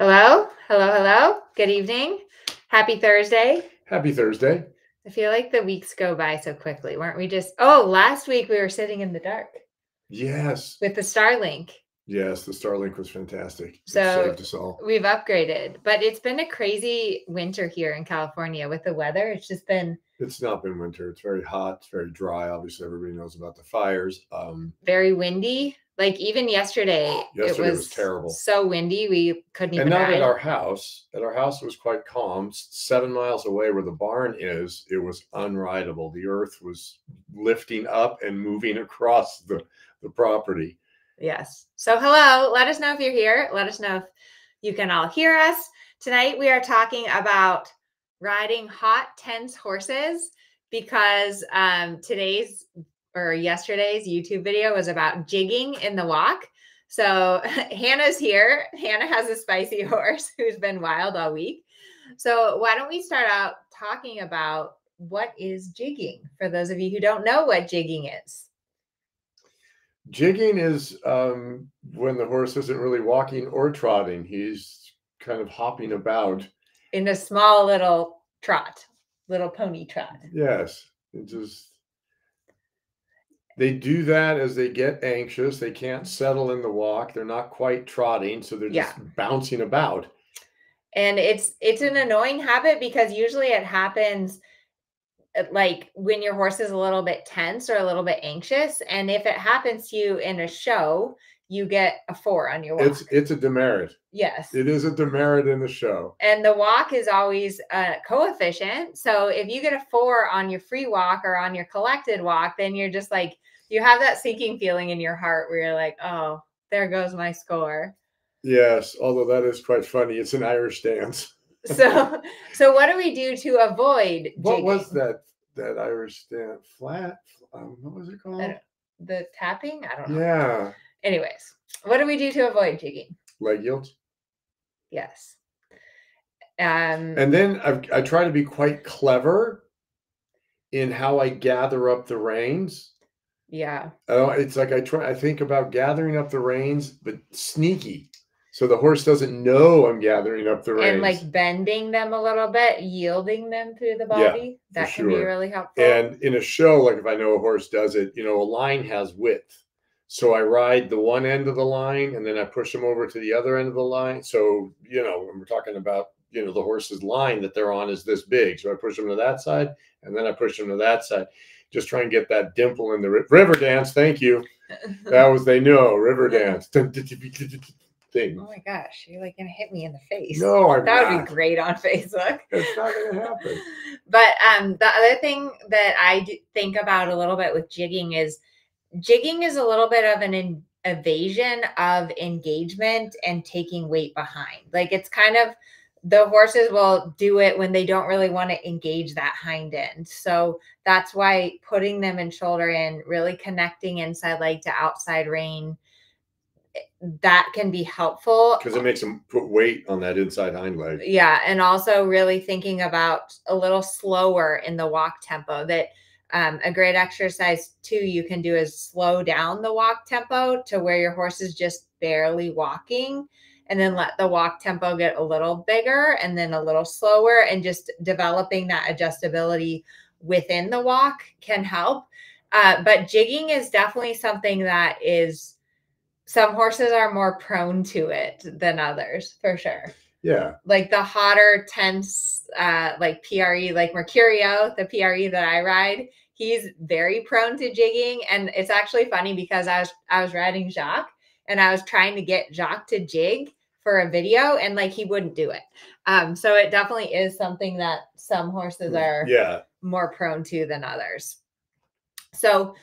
Hello, hello, hello. Good evening. Happy Thursday. Happy Thursday. I feel like the weeks go by so quickly. Weren't we just, last week we were sitting in the dark Yes. with the Starlink. Yes, the Starlink was fantastic. It So saved us all. we've upgraded, but it's been a crazy winter here in California with the weather. It's just been It's not been winter. It's very hot. It's very dry. Obviously, everybody knows about the fires. very windy. Like even yesterday, Yesterday was terrible. so windy we couldn't even And not ride. at our house. At our house, it was quite calm. 7 miles away where the barn is, it was unrideable. The earth was lifting up and moving across the property. Yes. So hello, let us know if you're here. Let us know if you can all hear us. Tonight we are talking about riding hot, tense horses because today's or yesterday's YouTube video was about jigging in the walk. So Hannah's here. Hannah has a spicy horse who's been wild all week. So why don't we start out talking about what is jigging for those of you who don't know what jigging is? Jigging is when the horse isn't really walking or trotting. He's kind of hopping about. In a small little trot, little pony trot. Yes. They do that as they get anxious. They can't settle in the walk. They're not quite trotting, so they're just bouncing about. And it's an annoying habit because usually it happens like when your horse is a little bit tense or a little bit anxious. And if it happens to you in a show, you get a 4 on your walk. It's a demerit. Yes. It is a demerit in the show. And the walk is always a coefficient. So if you get a 4 on your free walk or on your collected walk, then you're just like, you have that sinking feeling in your heart where you're like, oh, there goes my score. Yes, although that is quite funny. It's an Irish dance. So what do we do to avoid jigging? What was that Irish dance? Flat? What was it called? The tapping? I don't know. Yeah. Anyways, what do we do to avoid jigging? Leg yields. Yes. And then I try to be quite clever in how I gather up the reins. Yeah. It's like I think about gathering up the reins, but sneaky. So the horse doesn't know I'm gathering up the reins. And like bending them a little bit, yielding them through the body. Yeah, that can be really helpful. And in a show, like if I know a horse does it, a line has width. So I ride the one end of the line and then I push them over to the other end of the line. So, when we're talking about, the horse's line that they're on is this big. So I push them to that side and then I push them to that side. Just try and get that dimple in the river dance. Thank you. That was, they know, river dance. Thing. Oh my gosh, you're like gonna hit me in the face. No, I'm that not. would be great on Facebook. It's not gonna happen. But the other thing that I think about a little bit with jigging is a little bit of an evasion of engagement and taking weight behind. Like it's kind of, the horses will do it when they don't really want to engage that hind end. So that's why putting them in shoulder in, really connecting inside leg to outside rein, that can be helpful because it makes them put weight on that inside hind leg. Yeah. And also really thinking about a little slower in the walk tempo. That a great exercise too you can do is slow down the walk tempo to where your horse is just barely walking, and then let the walk tempo get a little bigger and then a little slower, and just developing that adjustability within the walk can help. But jigging is definitely something that is, some horses are more prone to it than others, for sure. Yeah. Like the hotter, tense, like PRE, like Mercurio, the PRE that I ride, he's very prone to jigging. And it's actually funny because I was riding Jacques and I was trying to get Jacques to jig for a video, and like he wouldn't do it. So it definitely is something that some horses are more prone to than others. So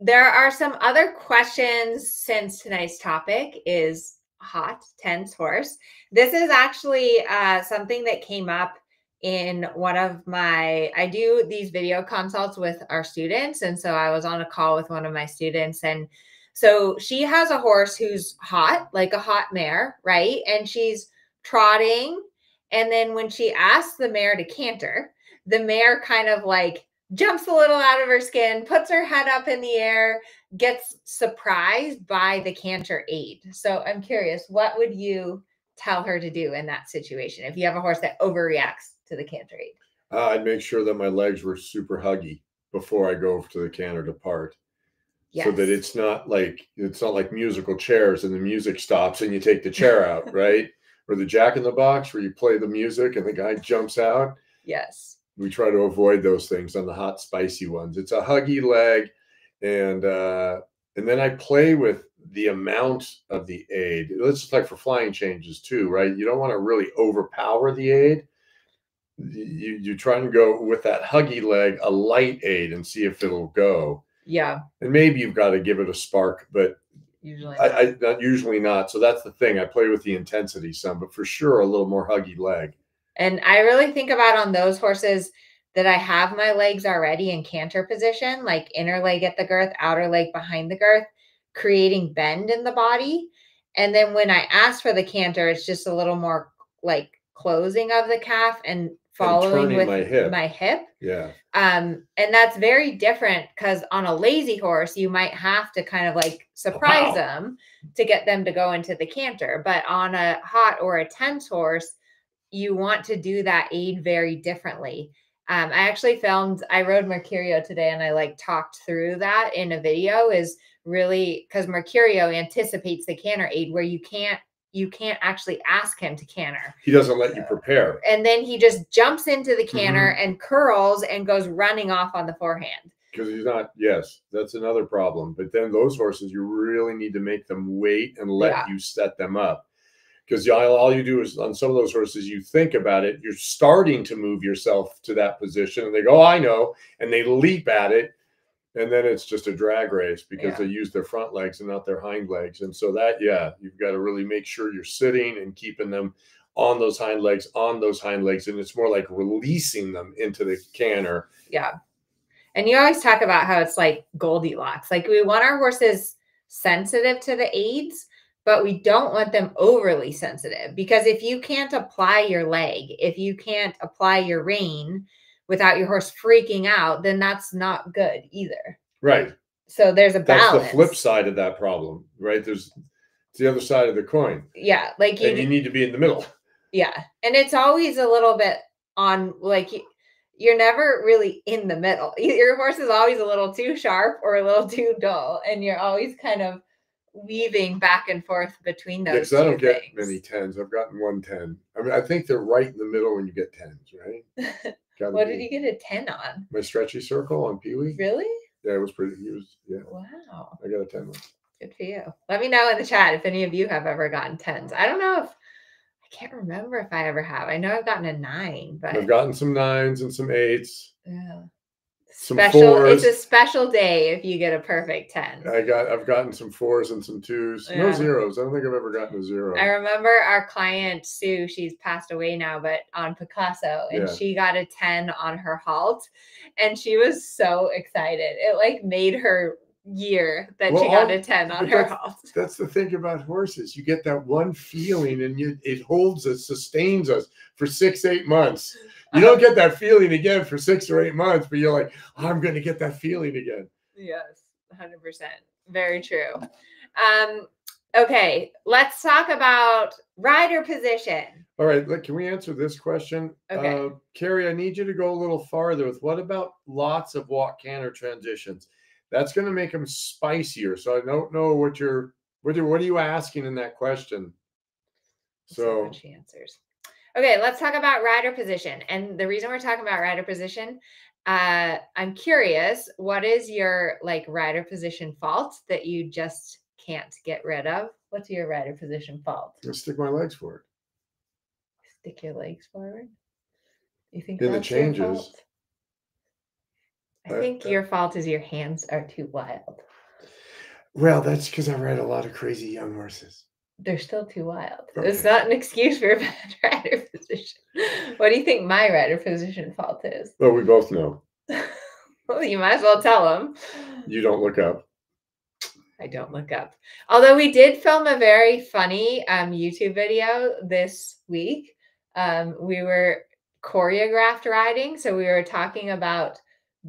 there are some other questions since tonight's topic is hot, tense horse. This is actually something that came up in one of my, I do these video consults with our students. And so I was on a call with one of my students, and so she has a horse who's hot, like a hot mare, right? And she's trotting. And then when she asks the mare to canter, the mare kind of like jumps a little out of her skin, puts her head up in the air, gets surprised by the canter aid. So I'm curious, what would you tell her to do in that situation if you have a horse that overreacts to the canter aid? I'd make sure that my legs were super huggy before I go to the canter to part. So that Yes. it's not like musical chairs and the music stops and you take the chair out, right? Or the Jack in the Box where you play the music and the guy jumps out. Yes. We try to avoid those things on the hot, spicy ones. It's a huggy leg, and then I play with the amount of the aid. It's just like for flying changes too, right? You don't want to really overpower the aid. You try and go with that huggy leg, a light aid, and see if it'll go. Yeah. And maybe you've got to give it a spark, but Usually I not usually not. So that's the thing. I play with the intensity some, but for sure a little more huggy leg. And I really think about on those horses that I have my legs already in canter position, like inner leg at the girth, outer leg behind the girth, creating bend in the body. And then when I ask for the canter, it's just a little more like closing of the calf and following turning with my hip. Yeah. And that's very different because on a lazy horse, you might have to kind of like surprise them to get them to go into the canter. But on a hot or a tense horse, you want to do that aid very differently. I actually I rode Mercurio today and I like talked through that in a video is really because Mercurio anticipates the canter aid where you can't actually ask him to canter. He doesn't let you prepare. And then he just jumps into the canter and curls and goes running off on the forehand. Because he's not, yes, that's another problem. But then those horses, you really need to make them wait and let you set them up. Because all you do is on some of those horses, you think about it, you're starting to move yourself to that position and they go, oh, I know. And they leap at it. And then it's just a drag race because they use their front legs and not their hind legs. And so that, you've got to really make sure you're sitting and keeping them on those hind legs. And it's more like releasing them into the canter. Yeah. And you always talk about how it's like Goldilocks. Like we want our horses sensitive to the aids, but we don't want them overly sensitive because if you can't apply your leg, if you can't apply your rein without your horse freaking out, then that's not good either. Right. So there's a balance. That's the flip side of that problem, right? It's the other side of the coin. Yeah. Like you need to be in the middle. Yeah. And it's always a little bit on like you're never really in the middle. Your horse is always a little too sharp or a little too dull. And you're always kind of weaving back and forth between those two I don't things. get many 10s. I've gotten 1 10. I mean, I think they're right in the middle when you get 10s, right? What did you get a 10 on? My stretchy circle on Pee Wee. Really? Yeah, it was pretty. Wow. I got a 10 one. Good for you. Let me know in the chat if any of you have ever gotten 10s. I don't know if I can't remember if I ever have. I know I've gotten a 9, but I've gotten some 9s and some 8s. Yeah. Some 4s. It's a special day if you get a perfect 10. I've gotten some 4s and some 2s. No 0s. I don't think I've ever gotten a 0. I remember our client Sue, she's passed away now, but on Picasso, and she got a 10 on her halt, and she was so excited. It like made her year that she got a 10 on her halt. That's the thing about horses. You get that one feeling and it holds us, sustains us for 6-8 months. You don't get that feeling again for 6 or 8 months, but you're like, oh, I'm going to get that feeling again. Yes, 100%. Very true. Okay, let's talk about rider position. All right, can we answer this question? Okay. Carrie, I need you to go a little farther with what about lots of walk canter transitions? That's going to make them spicier. So I don't know what are you asking in that question? So much answers. Okay, let's talk about rider position. And the reason we're talking about rider position, I'm curious, what is your like rider position fault that you just can't get rid of? What's your rider position fault? I stick my legs forward. Stick your legs forward? You think in that's the changes? Your fault? I think your fault is your hands are too wild. Well, that's because I ride a lot of crazy young horses. They're still too wild. Okay. It's not an excuse for a bad rider position. What do you think my rider position fault is? Well, we both know. Well, you might as well tell them. You don't look up. I don't look up. Although we did film a very funny YouTube video this week. We were choreographed riding. So we were talking about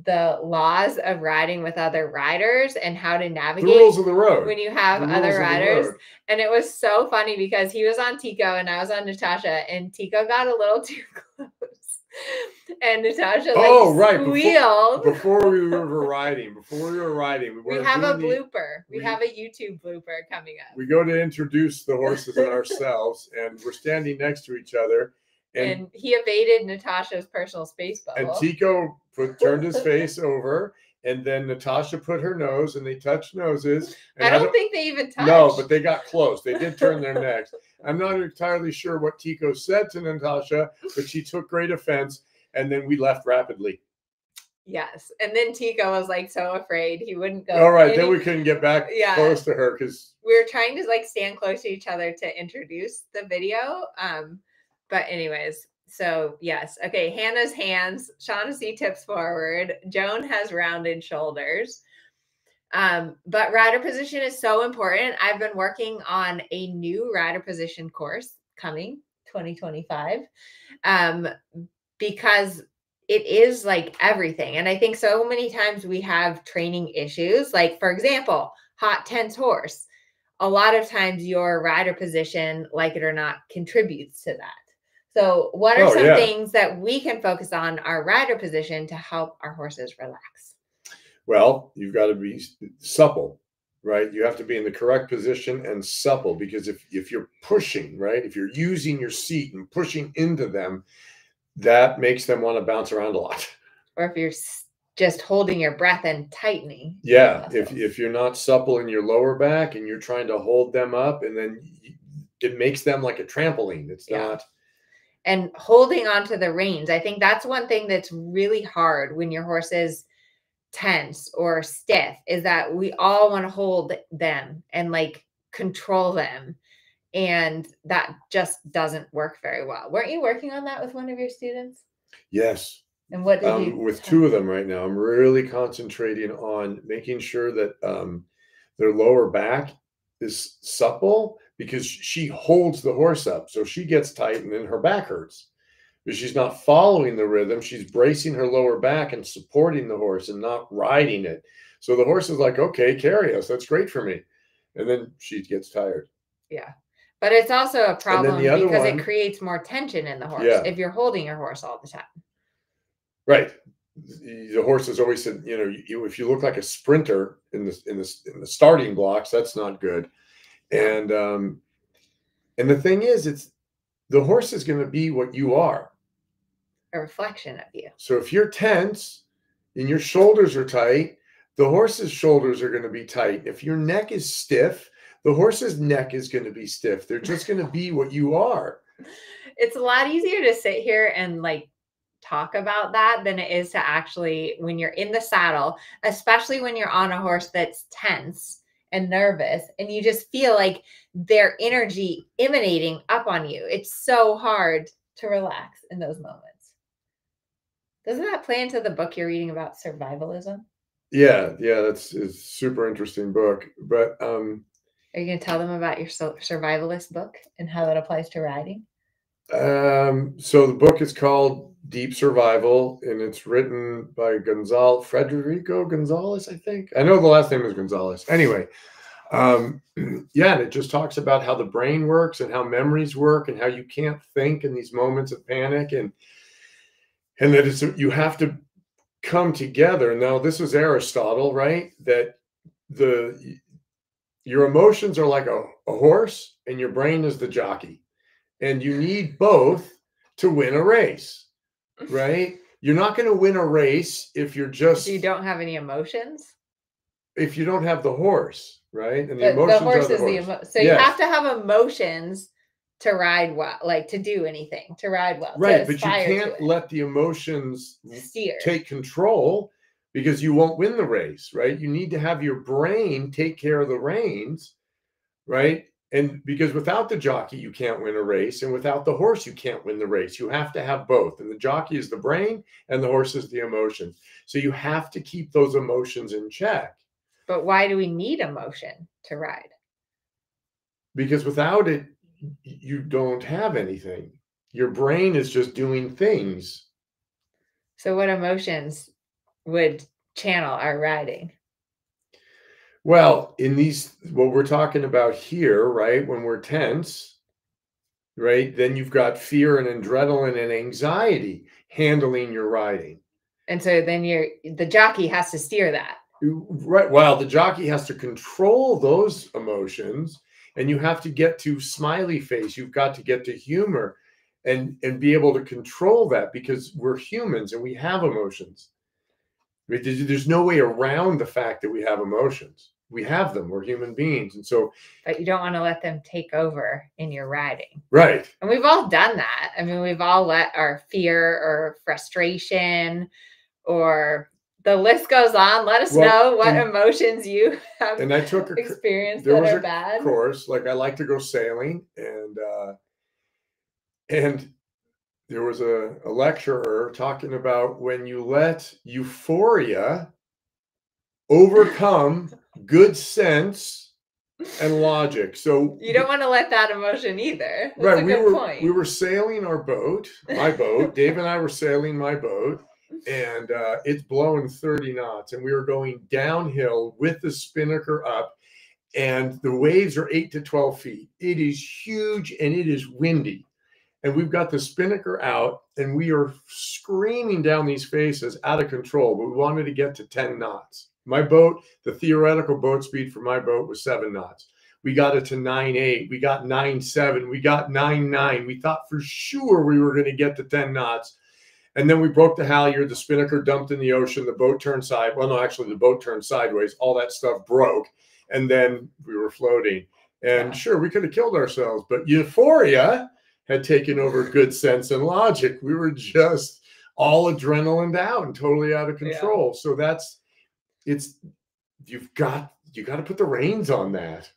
the laws of riding with other riders and how to The navigate rules of the road. when you have The other rules of the riders. road. And it was so funny because he was on Tico and I was on Natasha, and Tico got a little too close. And Natasha squealed. Before we were riding, we have a blooper. We have a YouTube blooper coming up. We go to introduce the horses and ourselves, and we're standing next to each other. And he evaded Natasha's personal space bubble. And Tico turned his face over, and then Natasha put her nose, and they touched noses. And I don't think they even touched. No, but they got close. They did turn their necks. I'm not entirely sure what Tico said to Natasha, but she took great offense, and then we left rapidly. Yes. And then Tico was like so afraid he wouldn't go. All right, then we couldn't get back close to her because we were trying to like stand close to each other to introduce the video. But anyways, so yes. Okay, Hannah's hands, Shaughnessy tips forward, Joan has rounded shoulders. But rider position is so important. I've been working on a new rider position course coming 2025. Because it is like everything. And I think so many times we have training issues. Like, for example, hot, tense horse. A lot of times your rider position, like it or not, contributes to that. So what are some things that we can focus on our rider position to help our horses relax? Well, you've got to be supple, right? You have to be in the correct position and supple, because if you're pushing, right, if you're using your seat and pushing into them, that makes them want to bounce around a lot. Or if you're just holding your breath and tightening. Yeah, if you're not supple in your lower back and you're trying to hold them up, and then it makes them like a trampoline. It's not. And holding onto the reins. I think that's one thing that's really hard when your horse is tense or stiff, is that we all want to hold them and like control them. And that just doesn't work very well. Weren't you working on that with one of your students? Yes. And what did you? With two of them right now, I'm really concentrating on making sure that their lower back is supple, because she holds the horse up. So she gets tight and then her back hurts. But she's not following the rhythm. She's bracing her lower back and supporting the horse and not riding it. So the horse is like, okay, carry us. That's great for me. And then she gets tired. Yeah. But it's also a problem because it creates more tension in the horse if you're holding your horse all the time. Right. The horse has always said, if you look like a sprinter in the starting blocks, that's not good. And the thing is, it's the horse is going to be what you are. A reflection of you. So if you're tense and your shoulders are tight, the horse's shoulders are going to be tight. If your neck is stiff, the horse's neck is going to be stiff. They're just going to be what you are. It's a lot easier to sit here and like talk about that than it is to actually, when you're in the saddle, especially when you're on a horse that's tense and nervous and you just feel like their energy emanating up on you. It's so hard to relax in those moments. Doesn't that play into the book you're reading about survivalism? Yeah, it's a super interesting book. But are you going to tell them about your survivalist book and how that applies to riding? So the book is called Deep Survival, and it's written by Federico Gonzalez, I think. I know the last name is Gonzalez. Anyway, and it just talks about how the brain works and how memories work and how you can't think in these moments of panic, and that you have to come together. Now, this was Aristotle, right? That your emotions are like a horse and your brain is the jockey. And you need both to win a race, right? You're not going to win a race if you don't have any emotions. If you don't have the horse, right? And the emotions are the horse. So you have to have emotions to ride well, like to do anything, to ride well. Right, but you can't let the emotions take control, because you won't win the race, right? You need to have your brain take care of the reins, right? And because without the jockey, you can't win a race. And without the horse, you can't win the race. You have to have both. And the jockey is the brain and the horse is the emotions. So you have to keep those emotions in check. But why do we need emotion to ride? Because without it, you don't have anything. Your brain is just doing things. So what emotions would channel our riding? Well, in these, what we're talking about here, right? When we're tense, right? Then you've got fear and adrenaline and anxiety handling your riding. And so then the jockey has to steer that. Right. Well, the jockey has to control those emotions, and you have to get to smiley face. You've got to get to humor and be able to control that, because we're humans and we have emotions. There's no way around the fact that we have emotions. We have them. We're human beings. And so, but you don't want to let them take over in your riding. Right. And we've all done that. I mean, we've all let our fear or frustration, or the list goes on. Let us know what emotions you have experienced that are bad. Of course, like I like to go sailing, and there was a lecturer talking about when you let euphoria overcome good sense and logic. So you don't want to let that emotion either. That's right. A good point. We were sailing our boat, my boat. Dave and I were sailing my boat, and it's blowing 30 knots, and we were going downhill with the spinnaker up, and the waves are 8 to 12 feet. It is huge and it is windy. And we've got the spinnaker out, and we are screaming down these faces out of control, but we wanted to get to 10 knots. My boat, the theoretical boat speed for my boat was 7 knots. We got it to 9.8. We got 9.7. We got 9.9. We thought for sure we were going to get to 10 knots. And then we broke the halyard. The spinnaker dumped in the ocean. The boat turned sideways. Well, no, actually, the boat turned sideways. All that stuff broke. And then we were floating. And sure, we could have killed ourselves. But euphoria had taken over good sense and logic. We were just all adrenaline out and totally out of control. Yeah. So you've got to put the reins on that.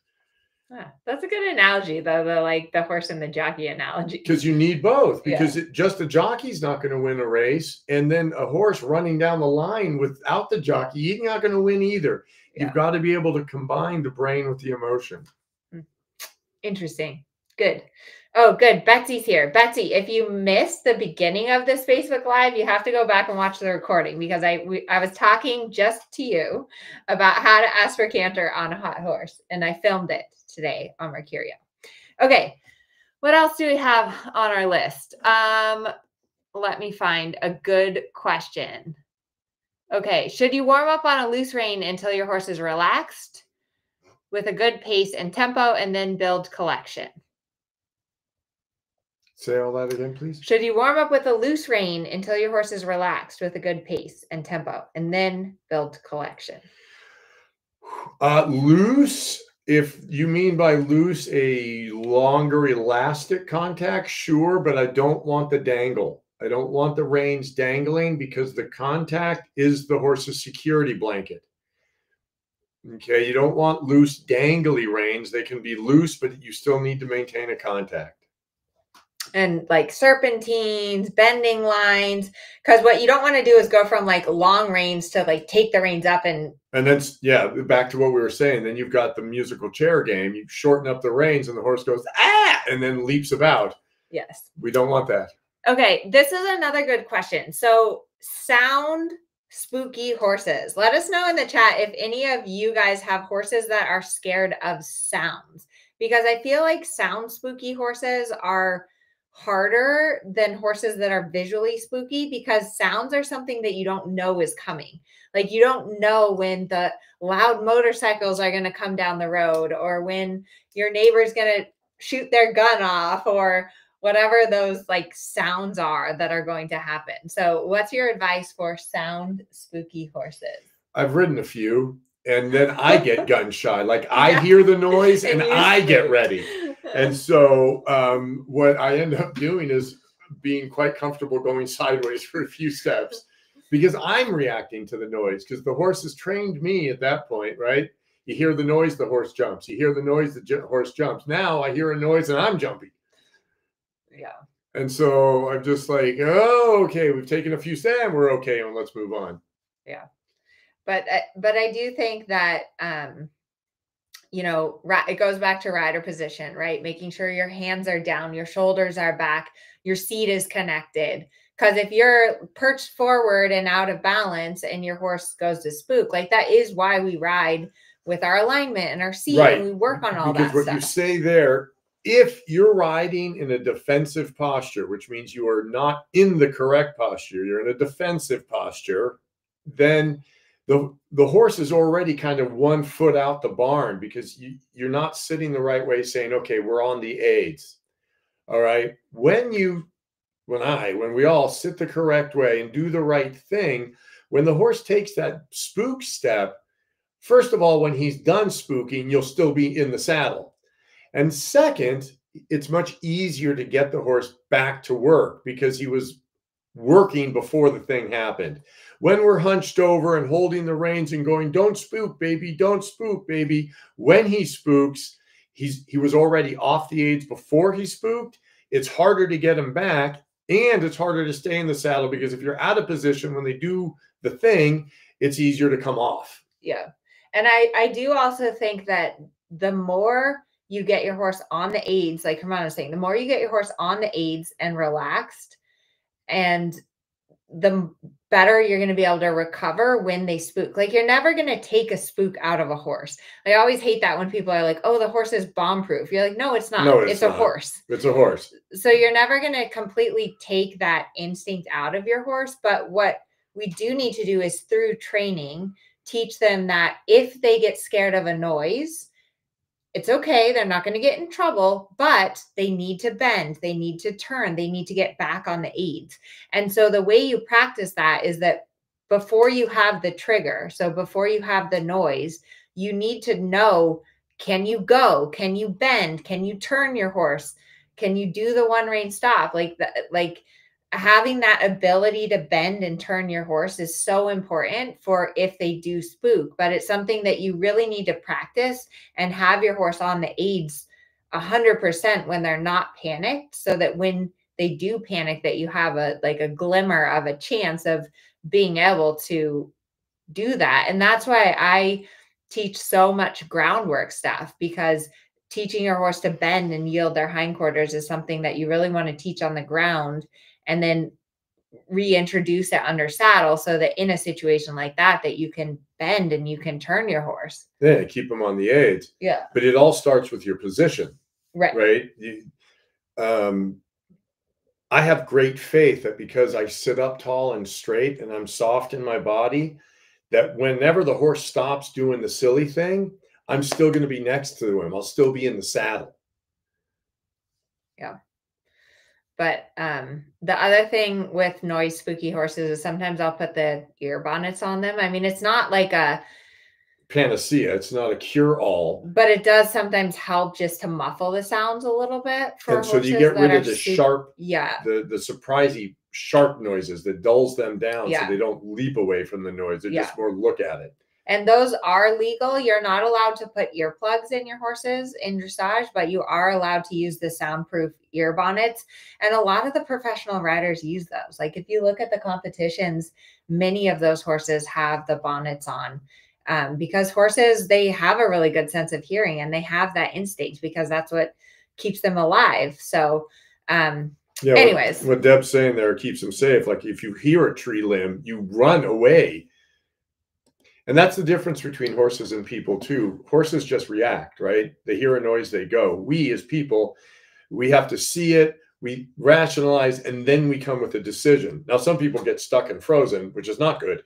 Yeah, that's a good analogy, though, the horse and the jockey analogy. Because you need both. Because just a jockey's not going to win a race, and then a horse running down the line without the jockey, he's not going to win either. Yeah. You've got to be able to combine the brain with the emotion. Interesting. Good. Oh, good. Betsy's here. Betsy, if you missed the beginning of this Facebook Live, you have to go back and watch the recording, because I was talking just to you about how to ask for canter on a hot horse, and I filmed it today on Mercurio. Okay. What else do we have on our list? Let me find a good question. Okay. Should you warm up on a loose rein until your horse is relaxed with a good pace and tempo, and then build collection? Say all that again, please. Should you warm up with a loose rein until your horse is relaxed with a good pace and tempo, and then build collection? Loose, if you mean by loose a longer elastic contact, sure, but I don't want the dangle. I don't want the reins dangling, because the contact is the horse's security blanket. Okay, you don't want loose dangly reins. They can be loose, but you still need to maintain a contact. And like serpentines, bending lines, because what you don't want to do is go from like long reins to like take the reins up and then back to what we were saying. Then you've got the musical chair game. You shorten up the reins, and the horse goes and then leaps about. Yes, we don't want that. Okay, this is another good question. So sound spooky horses. Let us know in the chat if any of you guys have horses that are scared of sounds, because I feel like sound spooky horses are harder than horses that are visually spooky, because sounds are something that you don't know is coming. Like you don't know when the loud motorcycles are going to come down the road, or when your neighbor's going to shoot their gun off, or whatever those like sounds are that are going to happen. So what's your advice for sound spooky horses? I've ridden a few, and then I get gun shy. Like I hear the noise and I get ready. And so what I end up doing is being quite comfortable going sideways for a few steps, because I'm reacting to the noise, because the horse has trained me at that point, right? You hear the noise, the horse jumps. You hear the noise, the horse jumps. Now I hear a noise and I'm jumping. Yeah. And so I'm just like, oh, okay, we've taken a few steps and we're okay, and let's move on. Yeah. But I do think that, it goes back to rider position, right? Making sure your hands are down, your shoulders are back, your seat is connected. Because if you're perched forward and out of balance and your horse goes to spook, like that is why we ride with our alignment and our seat, and we work on all because that what stuff. you say there, if you're riding in a defensive posture, which means you are not in the correct posture, you're in a defensive posture, then the horse is already kind of 1 foot out the barn because you're not sitting the right way saying, okay, we're on the aids. All right. When we all sit the correct way and do the right thing, when the horse takes that spook step, first of all, when he's done spooking, you'll still be in the saddle. And second, it's much easier to get the horse back to work because he was working before the thing happened. When we're hunched over and holding the reins and going, don't spook, baby, don't spook, baby. When he spooks, he was already off the aids before he spooked. It's harder to get him back, and it's harder to stay in the saddle because if you're out of position when they do the thing, it's easier to come off. Yeah. And I do also think that the more you get your horse on the aids, like Hermana was saying, the more you get your horse on the aids and relaxed, and the better you're going to be able to recover when they spook. Like you're never going to take a spook out of a horse. I always hate that when people are like, oh, the horse is bomb proof. You're like, no, it's not. No, it's a horse. It's a horse. So you're never going to completely take that instinct out of your horse. But what we do need to do is through training, teach them that if they get scared of a noise, it's okay. They're not going to get in trouble, but they need to bend. They need to turn. They need to get back on the aids. And so the way you practice that is that before you have the trigger, so before you have the noise, you need to know, can you go? Can you bend? Can you turn your horse? Can you do the one rein stop? Like having that ability to bend and turn your horse is so important for if they do spook, but it's something that you really need to practice and have your horse on the aids 100% when they're not panicked, so that when they do panic, that you have a glimmer of a chance of being able to do that. And that's why I teach so much groundwork stuff, because teaching your horse to bend and yield their hindquarters is something that you really want to teach on the ground, and then reintroduce it under saddle so that in a situation like that, that you can bend and you can turn your horse. Yeah, keep them on the aids. Yeah. But it all starts with your position. Right. Right. I have great faith that because I sit up tall and straight and I'm soft in my body, that whenever the horse stops doing the silly thing, I'm still going to be next to him. I'll still be in the saddle. Yeah. But the other thing with noise spooky horses is sometimes I'll put the ear bonnets on them. I mean, it's not like a panacea. It's not a cure-all. But it does sometimes help just to muffle the sounds a little bit for and so horses you get rid of the sharp, yeah, the surprising sharp noises that dulls them down, yeah, so they don't leap away from the noise. They yeah, just more look at it. And those are legal. You're not allowed to put earplugs in your horses in dressage, but you are allowed to use the soundproof ear bonnets. And a lot of the professional riders use those. Like if you look at the competitions, many of those horses have the bonnets on. Because horses, they have a really good sense of hearing, and they have that instinct because that's what keeps them alive. So, yeah, anyways, what Deb's saying there keeps them safe. Like if you hear a tree limb, you run away. And that's the difference between horses and people too. Horses just react, right? They hear a noise, they go. We as people, we have to see it, we rationalize, and then we come with a decision. Now, some people get stuck and frozen, which is not good.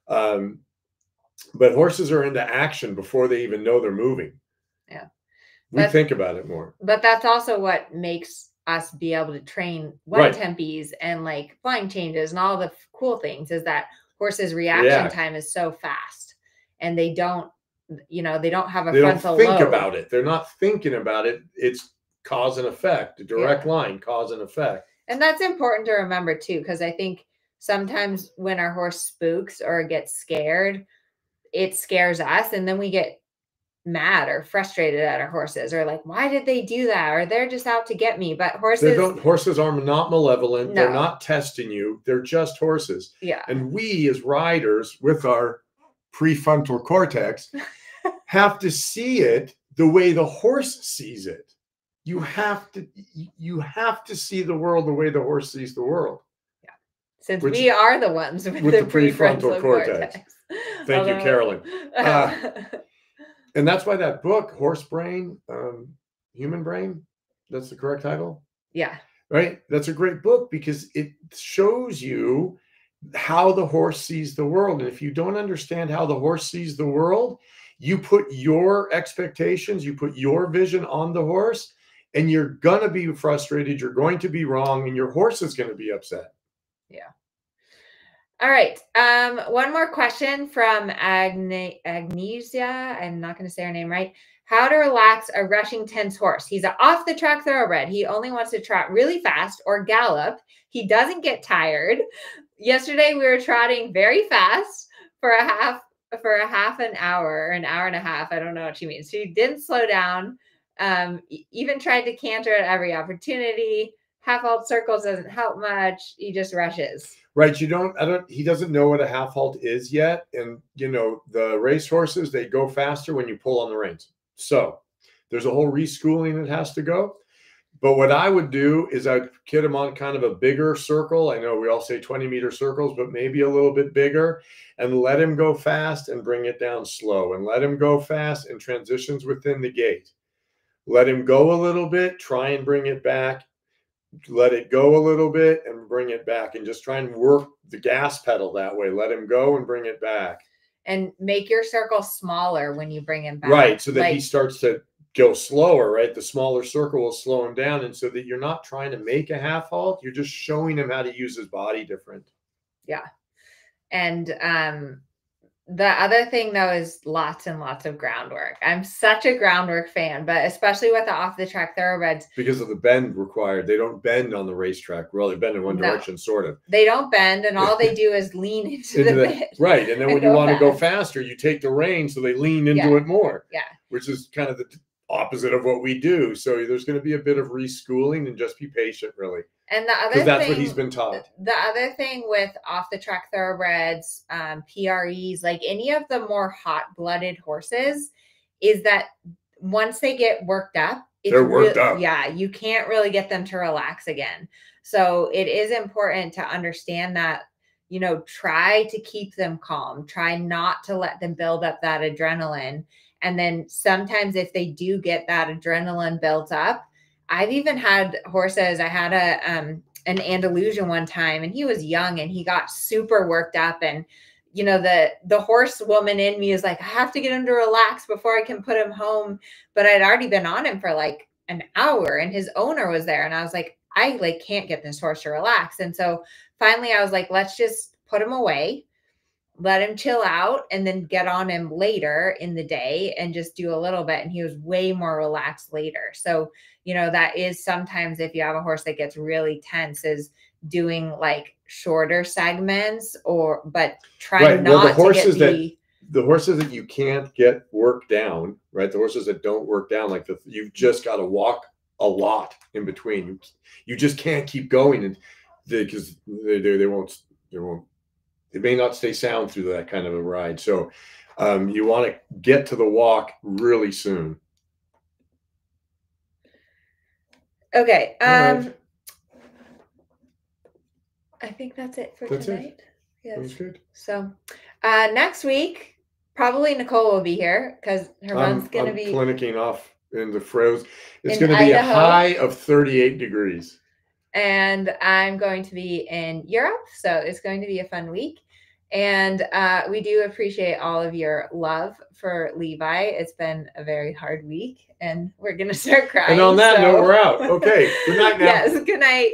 But horses are into action before they even know they're moving. Yeah. We think about it more. But that's also what makes us be able to train one tempies and like flying changes and all the cool things, is that horses' reaction time is so fast. And they don't, they don't have a frontal lobe. They don't think about it. They're not thinking about it. It's cause and effect, a direct line, cause and effect. And that's important to remember too, because I think sometimes when our horse spooks or gets scared, it scares us, and then we get mad or frustrated at our horses, or like, why did they do that? Or they're just out to get me. But horses are not malevolent. No. They're not testing you. They're just horses. Yeah. And we as riders with our prefrontal cortex have to see it the way the horse sees it. You have to see the world the way the horse sees the world. Yeah. Since we are the ones with the prefrontal cortex. Thank you, Carolyn. And that's why that book, Horse Brain, Human Brain, that's the correct title? Yeah. Right? That's a great book because it shows you how the horse sees the world. And if you don't understand how the horse sees the world, you put your expectations, you put your vision on the horse, and you're going to be frustrated. You're going to be wrong, and your horse is going to be upset. Yeah. All right. One more question from Agnesia. I'm not going to say her name right. How to relax a rushing tense horse. He's an off the track thoroughbred. He only wants to trot really fast or gallop. He doesn't get tired. Yesterday we were trotting very fast for a half an hour, an hour and a half. I don't know what she means. She didn't slow down. Even tried to canter at every opportunity. Half halt circles doesn't help much. He just rushes. Right. He doesn't know what a half halt is yet. And, the race horses, they go faster when you pull on the reins. So there's a whole reschooling that has to go. But what I would do is I'd kid him on kind of a bigger circle. I know we all say 20-meter circles, but maybe a little bit bigger, and let him go fast and bring it down slow, and let him go fast and transitions within the gait. Let him go a little bit, try and bring it back. Let it go a little bit and bring it back, and just try and work the gas pedal that way. Let him go and bring it back. And make your circle smaller when you bring him back. Right, so that he starts to go slower, right? The smaller circle will slow him down, and so that you're not trying to make a half halt, you're just showing him how to use his body different. Yeah. And the other thing, though, is lots and lots of groundwork. I'm such a groundwork fan, but especially with the off-the-track thoroughbreds. Because of the bend required. They don't bend on the racetrack. Well, they bend in one direction, sort of. They don't bend, and all they do is lean into the bit. Right, and then when you want to go faster, you take the rein so they lean into it more. Yeah. Which is kind of the opposite of what we do. So there's going to be a bit of reschooling, and just be patient, really. And the other thing, that's what he's been taught. The other thing with off the track thoroughbreds, PREs, like any of the more hot-blooded horses, is that once they get worked up, they're worked up. Yeah, you can't really get them to relax again. So it is important to understand that, try to keep them calm. Try not to let them build up that adrenaline. And then sometimes if they do get that adrenaline built up, I've even had horses. I had an Andalusian one time, and he was young and he got super worked up. And, the horsewoman in me is like, I have to get him to relax before I can put him home. But I'd already been on him for like an hour, and his owner was there. And I was like, I can't get this horse to relax. And so finally I was like, let's just put him away, let him chill out, and then get on him later in the day and just do a little bit. And he was way more relaxed later. So, that is sometimes if you have a horse that gets really tense, is doing like shorter segments, but trying not to get the horses that you can't get worked down, right? The horses that don't work down, like you've just got to walk a lot in between. You just can't keep going, and because they won't. They may not stay sound through that kind of a ride. So you want to get to the walk really soon. Okay. Right. I think that's it for tonight. Yes. That's good. So next week, probably Nicole will be here because her mom's going to be clinicking off in the froze. It's going to be a high of 38 degrees. And I'm going to be in Europe, so it's going to be a fun week. And we do appreciate all of your love for Levi. It's been a very hard week, and we're going to start crying. And on that note, we're out. Okay. Good night now. Yes, good night.